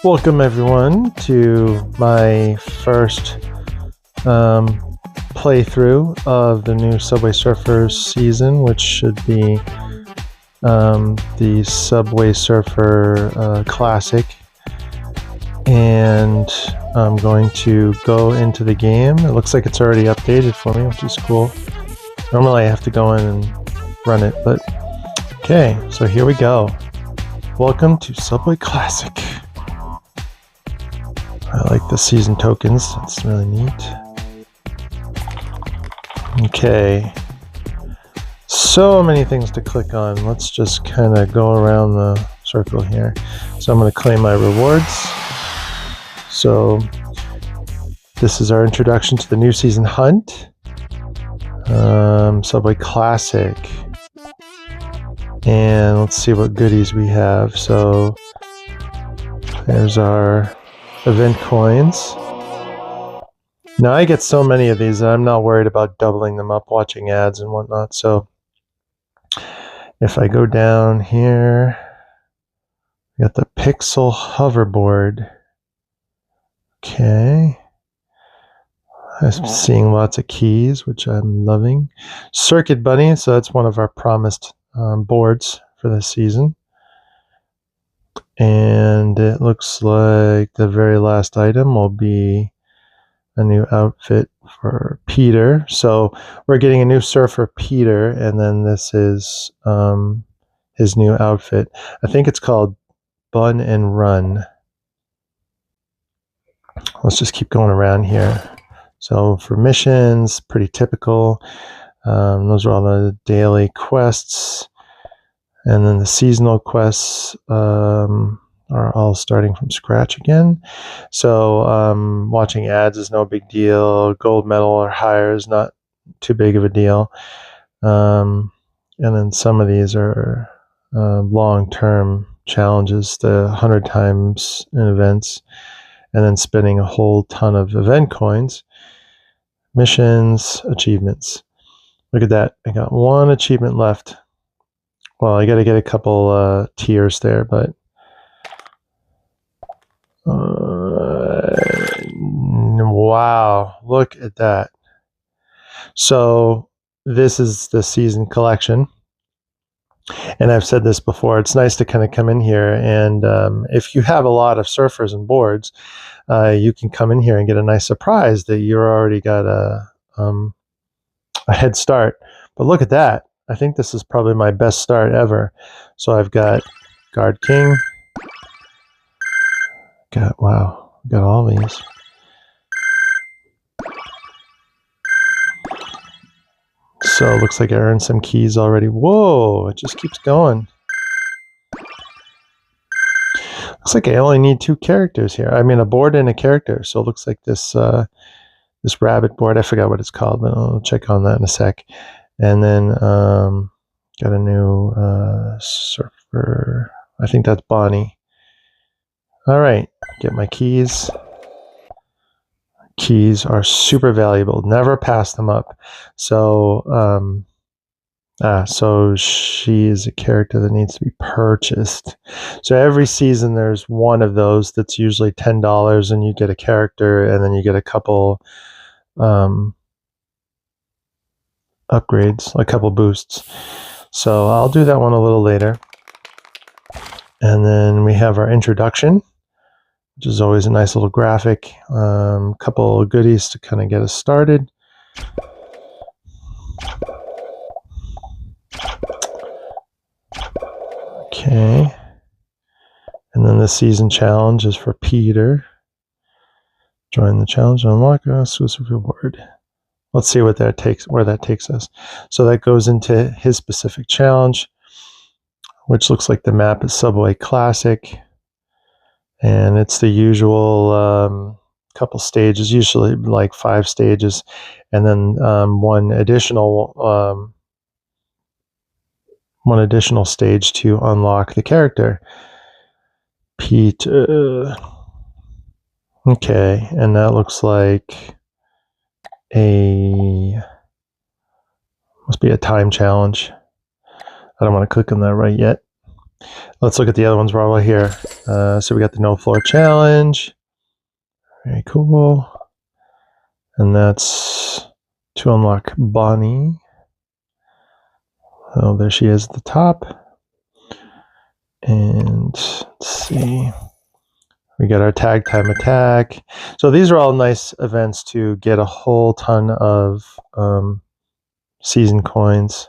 Welcome everyone to my first playthrough of the new Subway Surfers season, which should be the Subway Surfer Classic. And I'm going to go into the game. It looks like it's already updated for me, which is cool. Normally I have to go in and run it, but okay, so here we go. Welcome to Subway Classic. I like the season tokens, it's really neat. Okay, so many things to click on. Let's just kind of go around the circle here. So I'm going to claim my rewards. So this is our introduction to the new season hunt. Subway Classic. And let's see what goodies we have. So there's our event coins. Now I get so many of these that I'm not worried about doubling them up watching ads and whatnot. So if I go down here, I got the Pixel hoverboard. Okay. I'm seeing lots of keys, which I'm loving. Circuit Bunny, so that's one of our promised boards for this season. And it looks like the very last item will be a new outfit for Peter. So we're getting a new surfer, Peter, and then this is his new outfit. I think it's called Bun and Run. Let's just keep going around here. So for missions, pretty typical. Those are all the daily quests. And then the seasonal quests are all starting from scratch again. So watching ads is no big deal. Gold medal or higher is not too big of a deal. And then some of these are long-term challenges, the 100 times in events, and then spending a whole ton of event coins. Missions, achievements. Look at that. I got one achievement left. Well, I got to get a couple tiers there, but wow, look at that. So this is the season collection, and I've said this before, it's nice to kind of come in here, and if you have a lot of surfers and boards, you can come in here and get a nice surprise that you're already got a head start. But look at that. I think this is probably my best start ever. So I've got Guard King. Wow, got all these. So it looks like I earned some keys already. Whoa, it just keeps going. Looks like I only need 2 characters here. I mean, a board and a character. So it looks like this this rabbit board. I forgot what it's called, but I'll check on that in a sec. And then got a new surfer. I think that's Bonnie. All right, get my keys. Keys are super valuable. Never pass them up. So, so she is a character that needs to be purchased. So every season there's one of those that's usually $10, and you get a character, and then you get a couple upgrades, a couple boosts. So I'll do that one a little later. And then we have our introduction, which is always a nice little graphic. Couple of goodies to kind of get us started. Okay. And then the season challenge is for Peter. Join the challenge to unlock an exclusive reward. Let's see what that takes, where that takes us. So that goes into his specific challenge, which looks like the map is Subway Classic. And it's the usual couple stages, usually like 5 stages, and then one additional stage to unlock the character. Pete. Okay, and that looks like must be a time challenge. I don't want to click on that right yet. Let's look at the other ones while we're here. So we got the no floor challenge. Very cool. And that's to unlock Bonnie. Oh, there she is at the top. And let's see. We got our tag time attack. So these are all nice events to get a whole ton of season coins.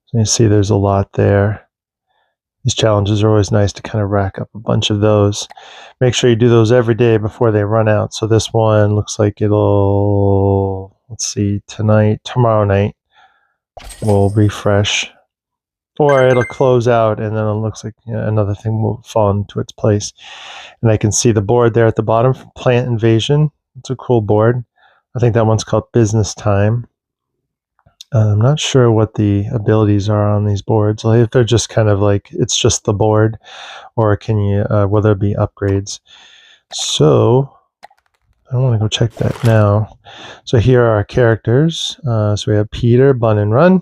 So you see there's a lot there. These challenges are always nice to kind of rack up a bunch of those. Make sure you do those every day before they run out. So this one looks like it'll, let's see, tomorrow night, we'll refresh. Or it'll close out and then it looks like another thing will fall into its place. And I can see the board there at the bottom for Plant Invasion. It's a cool board. I think that one's called Business Time. I'm not sure what the abilities are on these boards. Like if they're just kind of like, it's just the board, or can you, will there be upgrades? So I want to go check that now. So here are our characters. So we have Peter, Bun and Run,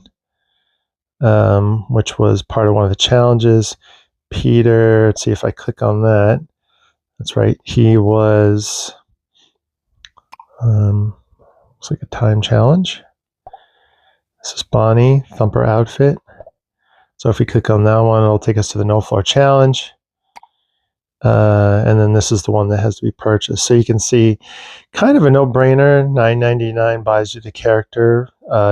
which was part of one of the challenges. Peter, let's see if I click on that. That's right. He was, looks like a time challenge. This is Bonnie, Thumper outfit. So if we click on that one, it'll take us to the no floor challenge. And then this is the one that has to be purchased. So you can see kind of a no-brainer. $9.99 buys you the character,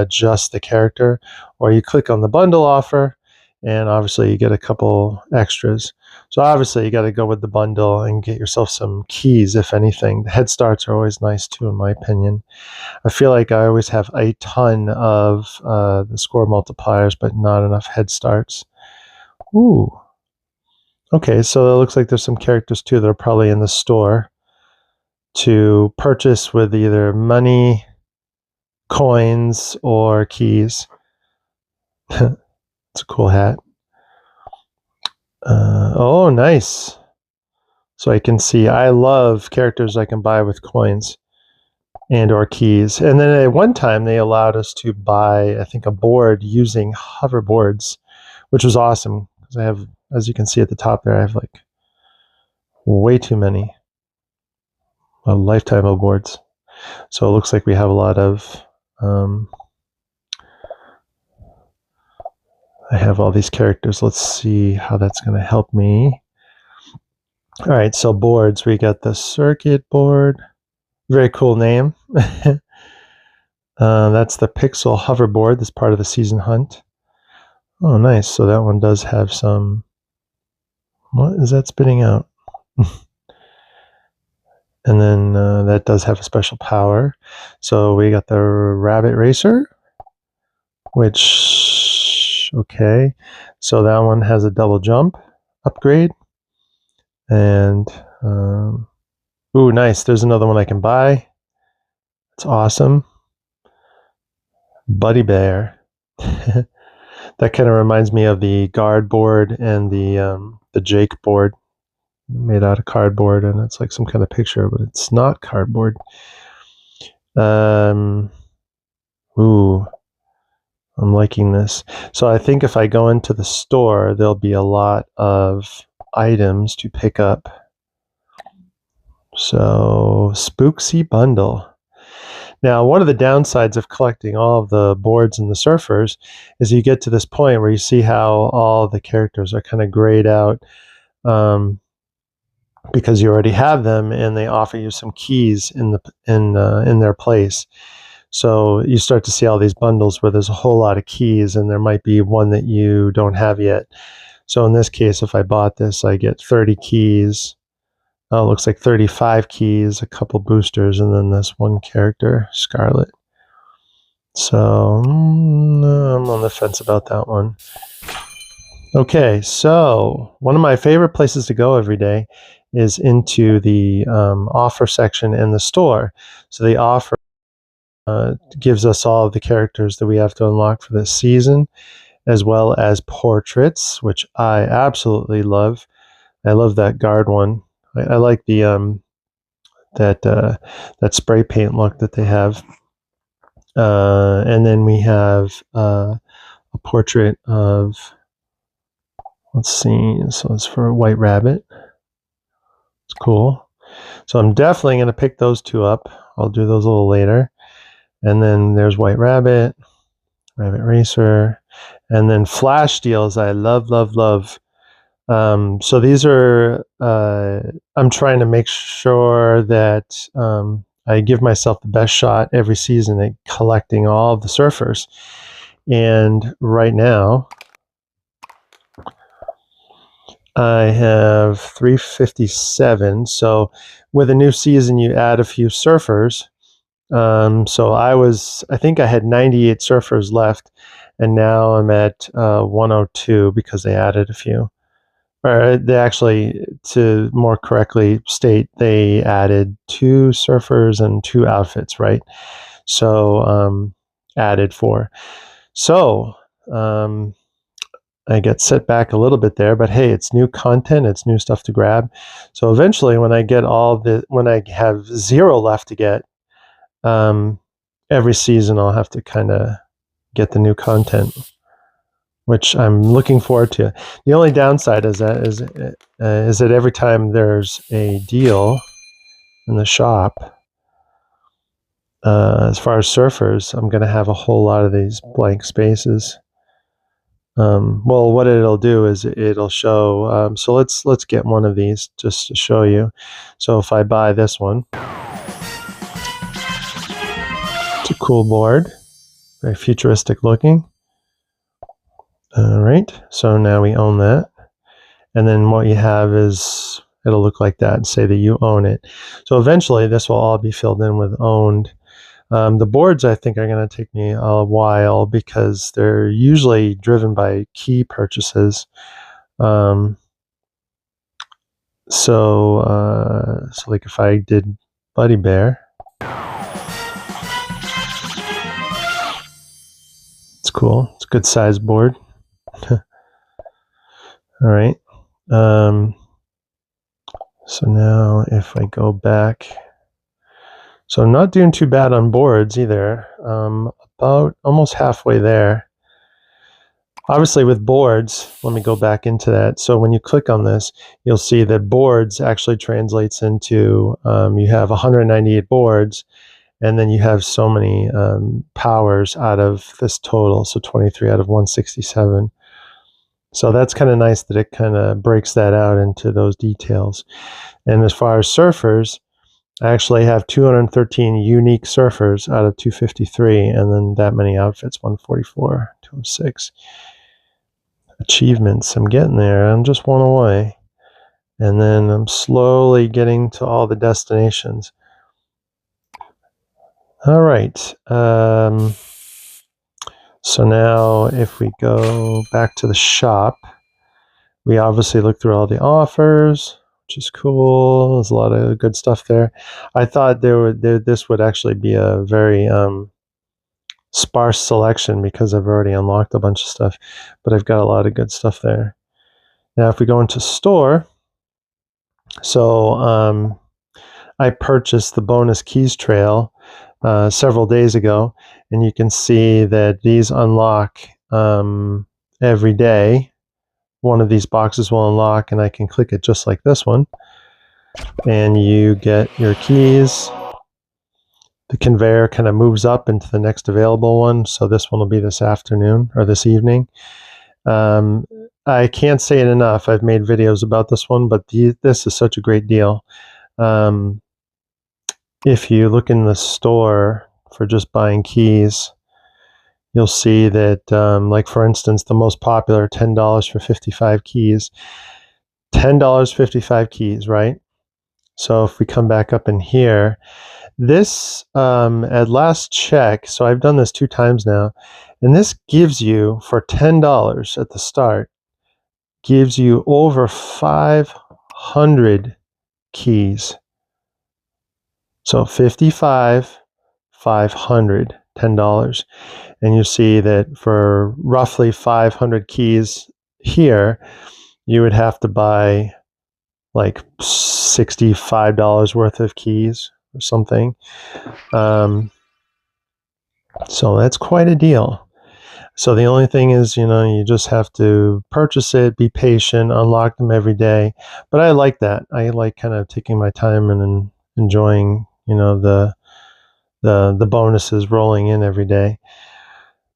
just the character. Or you click on the bundle offer, and obviously you get a couple extras. So obviously you got to go with the bundle and get yourself some keys, if anything. The head starts are always nice too, in my opinion. I feel like I always have a ton of the score multipliers, but not enough head starts. Ooh. Okay, so it looks like there's some characters too that are probably in the store to purchase with either money, coins, or keys. It's a cool hat. Oh, nice. So I can see, I love characters I can buy with coins and or keys. And then at one time they allowed us to buy, I think, a board using hoverboards, which was awesome. Because I have, as you can see at the top there, I have like way too many. A lifetime of boards. So it looks like we have a lot of, I have all these characters. Let's see how that's going to help me. All right, so boards. We got the circuit board. Very cool name. That's the Pixel hoverboard. That's part of the season hunt. Oh, nice. So that one does have some... What is that spitting out? And then that does have a special power. So we got the Rabbit Racer, which, okay. So that one has a double jump upgrade. And, ooh, nice. There's another one I can buy. It's awesome. Buddy Bear. That kind of reminds me of the guard board and the Jake board, made out of cardboard, and it's like some kind of picture, but it's not cardboard. Ooh, I'm liking this. So I think if I go into the store, there'll be a lot of items to pick up. So Spooksy Bundle. Now, one of the downsides of collecting all of the boards and the surfers is you get to this point where you see how all the characters are kind of grayed out, because you already have them, and they offer you some keys in their place. So you start to see all these bundles where there's a whole lot of keys, and there might be one that you don't have yet. So in this case, if I bought this, I get 30 keys. Oh, it looks like 35 keys, a couple boosters, and then this one character, Scarlet. So I'm on the fence about that one. Okay, so one of my favorite places to go every day is into the offer section in the store. So the offer gives us all of the characters that we have to unlock for this season, as well as portraits, which I absolutely love. I love that guard one. I like the that spray paint look that they have. And then we have a portrait of, Let's see. So it's for a white rabbit. It's cool. So I'm definitely going to pick those two up. I'll do those a little later. And then there's white rabbit, rabbit racer, and then flash deals. I love, love, love. So these are, I'm trying to make sure that I give myself the best shot every season at collecting all of the surfers. And right now, I have 357. So with a new season, you add a few surfers. So I think I had 98 surfers left, and now I'm at 102 because they added a few. Or they actually, to more correctly state, they added 2 surfers and 2 outfits, right? So added 4. So I get set back a little bit there, but hey, it's new content, it's new stuff to grab. So eventually, when I have 0 left to get, every season I'll have to kind of get the new content, which I'm looking forward to. The only downside is that every time there's a deal in the shop, as far as surfers, I'm going to have a whole lot of these blank spaces. Well, what it'll do is it'll show. So let's get one of these just to show you. So if I buy this one, it's a cool board, very futuristic looking. All right, so now we own that. And then what you have is, it'll look like that and say that you own it. So eventually this will all be filled in with owned. The boards, I think, are going to take me a while because they're usually driven by key purchases. So like if I did Buddy Bear, it's cool. It's a good size board. All right. So now if I go back, so I'm not doing too bad on boards either. About almost halfway there. Obviously with boards, let me go back into that. So when you click on this, you'll see that boards actually translates into, you have 198 boards, and then you have so many powers out of this total, so 23 out of 167. So that's kind of nice that it kind of breaks that out into those details. And as far as surfers, I actually have 213 unique surfers out of 253, and then that many outfits, 144, 206. Achievements, I'm getting there. I'm just one away. And then I'm slowly getting to all the destinations. All right. So now if we go back to the shop, we obviously look through all the offers, which is cool. There's a lot of good stuff there. I thought this would actually be a very sparse selection because I've already unlocked a bunch of stuff, but I've got a lot of good stuff there. Now if we go into store, so I purchased the bonus keys trail several days ago, and you can see that these unlock every day. One of these boxes will unlock, and I can click it just like this one, and you get your keys. The conveyor kind of moves up into the next available one, so this one will be this afternoon or this evening. I can't say it enough. I've made videos about this one, but this is such a great deal. If you look in the store for just buying keys, you'll see that, like for instance, the most popular, $10 for 55 keys. $10, 55 keys, right? So if we come back up in here, this, at last check, so I've done this 2 times now, and this gives you, for $10 at the start, gives you over 500 keys. So 55, 500, $10. And you see that for roughly 500 keys here, you would have to buy like $65 worth of keys or something. So that's quite a deal. So the only thing is, you just have to purchase it, be patient, unlock them every day. But I like that. I like kind of taking my time and enjoying, the bonuses rolling in every day.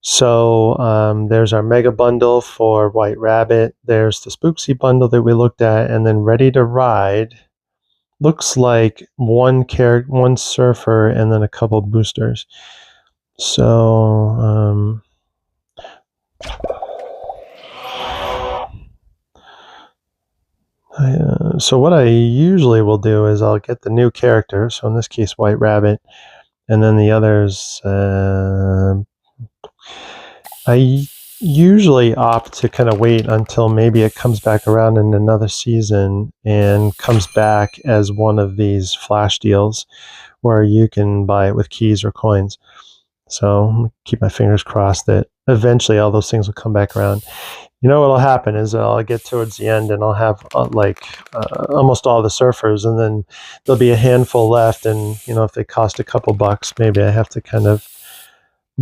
So there's our mega bundle for White Rabbit. There's the Spooksy bundle that we looked at, and then Ready to Ride looks like one surfer, and then a couple boosters. So so what I usually will do is I'll get the new character. So in this case, White Rabbit, and then the others. I usually opt to kind of wait until maybe it comes back around in another season and comes back as one of these flash deals where you can buy it with keys or coins. So keep my fingers crossed that eventually all those things will come back around. What'll happen is I'll get towards the end and I'll have almost all the surfers, and then there'll be a handful left, and if they cost a couple bucks, maybe I have to kind of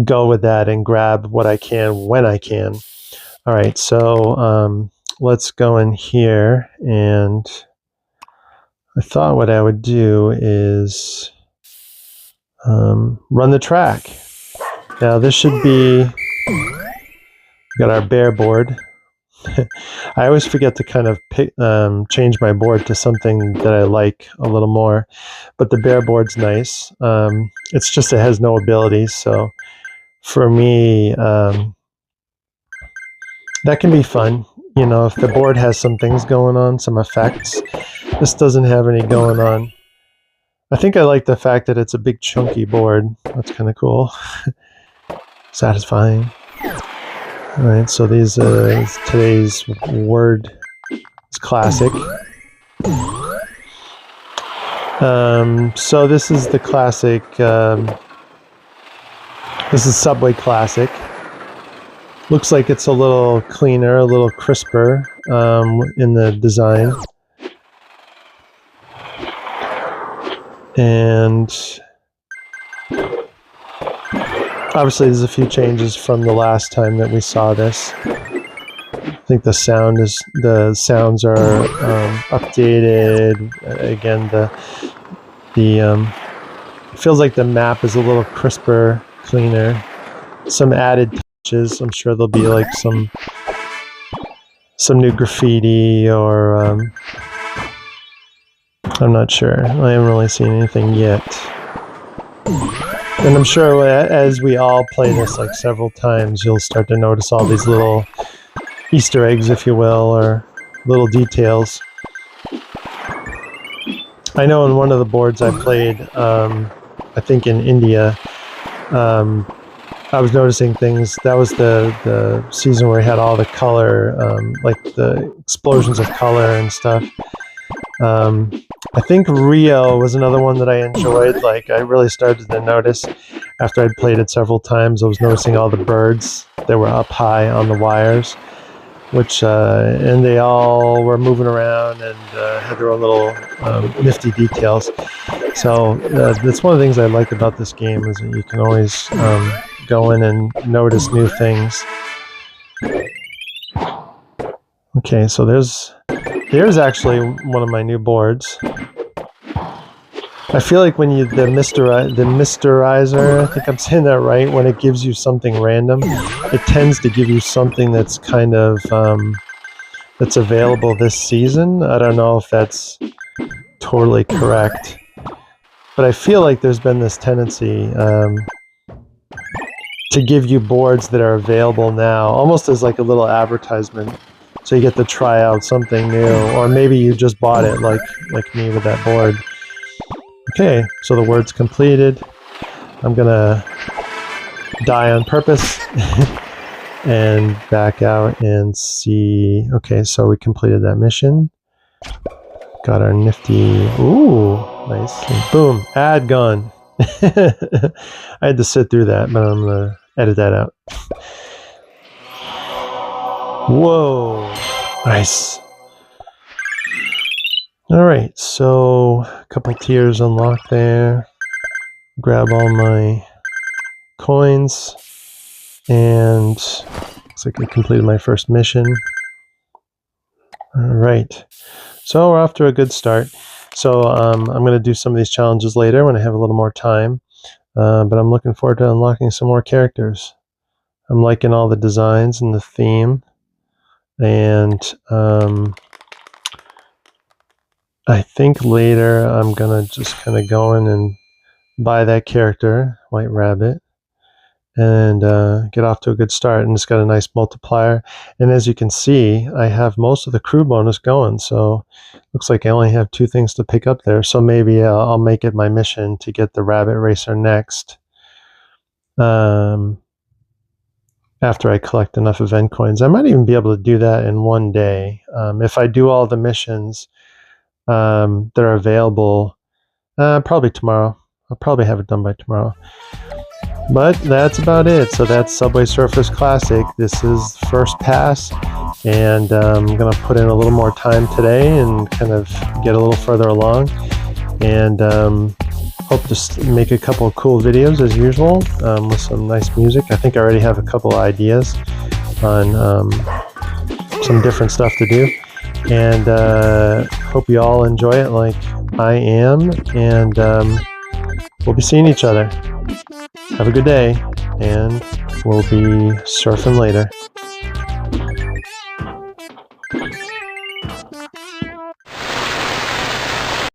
go with that and grab what I can when I can. All right, so let's go in here, and I thought what I would do is run the track. Now this should be, got our bear board. I always forget to kind of change my board to something that I like a little more, but the bear board's nice. It's just it has no abilities, so for me, that can be fun. If the board has some things going on, some effects. This doesn't have any going on. I think I like the fact that it's a big chunky board. That's kind of cool. Satisfying. All right, so these today's word is classic. So this is the classic. This is Subway Classic. Looks like it's a little cleaner, a little crisper in the design. And obviously there's a few changes from the last time that we saw this. I think the sounds are updated. Again, it feels like the map is a little crisper, cleaner. Some added touches. I'm sure there'll be like some new graffiti, or I'm not sure. I haven't really seen anything yet. And I'm sure as we all play this like several times, you'll start to notice all these little Easter eggs, if you will, or little details. I know in one of the boards I played, I think in India, I was noticing things. That was the season where we had all the color, like the explosions of color and stuff. I think Rio was another one that I enjoyed. Like, I really started to notice after I'd played it several times. I was noticing all the birds that were up high on the wires, and they all were moving around and had their own little nifty details. So that's one of the things I like about this game, is that you can always go in and notice new things. Okay, so there's actually one of my new boards. I feel like when the Mysterizer, I think I'm saying that right, when it gives you something random, it tends to give you something that's kind of that's available this season. I don't know if that's totally correct, but I feel like there's been this tendency to give you boards that are available now, almost as like a little advertisement. So you get to try out something new, or maybe you just bought it like me with that board. Okay, so the word's completed. I'm gonna die on purpose and back out and see. Okay, so we completed that mission. Got our nifty, ooh, nice. And boom, ad gone. I had to sit through that, but I'm gonna edit that out. Whoa, nice. All right, so a couple tiers unlocked there. Grab all my coins. And looks like I completed my first mission. All right, so we're off to a good start. So I'm going to do some of these challenges later when I have a little more time, but I'm looking forward to unlocking some more characters. I'm liking all the designs and the theme, and I think later I'm going to just kind of go in and buy that character, White Rabbit, and get off to a good start. And it's got a nice multiplier, and as you can see, I have most of the crew bonus going, so looks like I only have 2 things to pick up there. So maybe I'll make it my mission to get the Rabbit Racer next, after I collect enough event coins. I might even be able to do that in one day, if I do all the missions that are available. Probably tomorrow. I'll probably have it done by tomorrow. But that's about it. So that's Subway Surfers Classic. This is first pass, and I'm going to put in a little more time today and kind of get a little further along, and hope to make a couple of cool videos as usual, with some nice music. I think I already have a couple of ideas on some different stuff to do, and hope you all enjoy it like I am, and we'll be seeing each other. Have a good day, and we'll be surfing later.